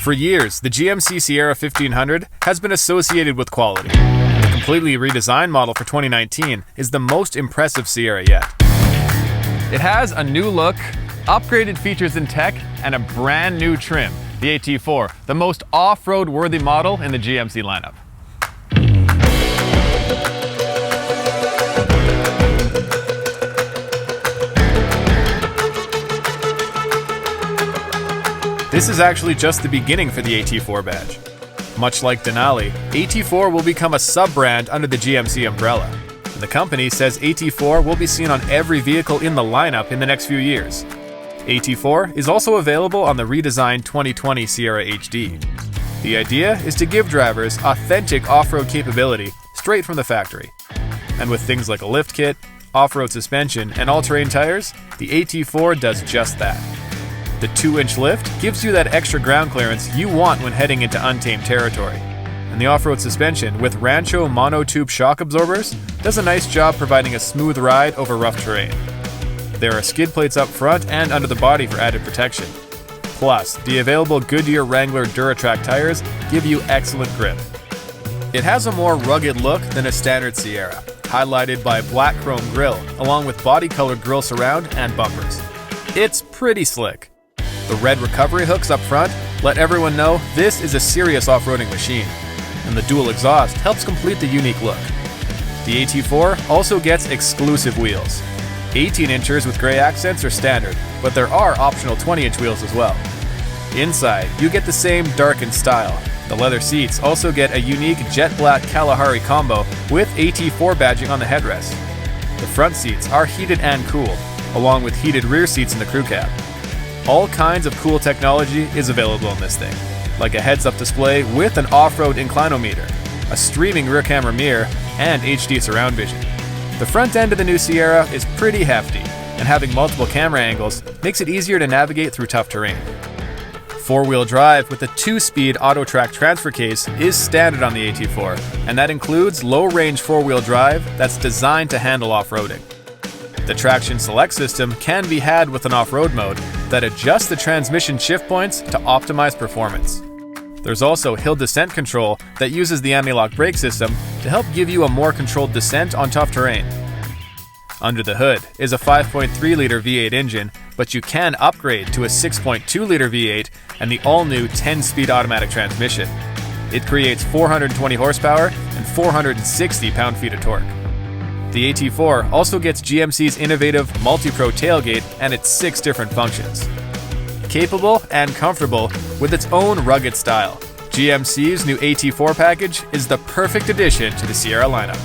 For years, the GMC Sierra 1500 has been associated with quality. The completely redesigned model for 2019 is the most impressive Sierra yet. It has a new look, upgraded features and tech, and a brand new trim, the AT4, the most off-road worthy model in the GMC lineup. This is actually just the beginning for the AT4 badge. Much like Denali, AT4 will become a sub-brand under the GMC umbrella. And the company says AT4 will be seen on every vehicle in the lineup in the next few years. AT4 is also available on the redesigned 2020 Sierra HD. The idea is to give drivers authentic off-road capability straight from the factory. And with things like a lift kit, off-road suspension, and all-terrain tires, the AT4 does just that. The 2-inch lift gives you that extra ground clearance you want when heading into untamed territory. And the off-road suspension with Rancho monotube shock absorbers does a nice job providing a smooth ride over rough terrain. There are skid plates up front and under the body for added protection. Plus, the available Goodyear Wrangler Duratrac tires give you excellent grip. It has a more rugged look than a standard Sierra, highlighted by a black chrome grille, along with body-colored grille surround and bumpers. It's pretty slick. The red recovery hooks up front let everyone know this is a serious off-roading machine, and the dual exhaust helps complete the unique look. The AT4 also gets exclusive wheels. 18 inches with gray accents are standard, but there are optional 20-inch wheels as well. Inside, you get the same darkened style. The leather seats also get a unique jet black Kalahari combo with AT4 badging on the headrest. The front seats are heated and cooled, along with heated rear seats in the crew cab. All kinds of cool technology is available in this thing, like a heads-up display with an off-road inclinometer, a streaming rear camera mirror, and HD surround vision. The front end of the new Sierra is pretty hefty, and having multiple camera angles makes it easier to navigate through tough terrain. 4-wheel drive with a 2-speed auto-track transfer case is standard on the AT4, and that includes low-range 4-wheel drive that's designed to handle off-roading. The traction select system can be had with an off-road mode that adjusts the transmission shift points to optimize performance. There's also hill descent control that uses the anti-lock brake system to help give you a more controlled descent on tough terrain. Under the hood is a 5.3-liter V8 engine, but you can upgrade to a 6.2-liter V8 and the all-new 10-speed automatic transmission. It creates 420 horsepower and 460 pound-feet of torque. The AT4 also gets GMC's innovative Multi-Pro tailgate and its 6 different functions. Capable and comfortable with its own rugged style, GMC's new AT4 package is the perfect addition to the Sierra lineup.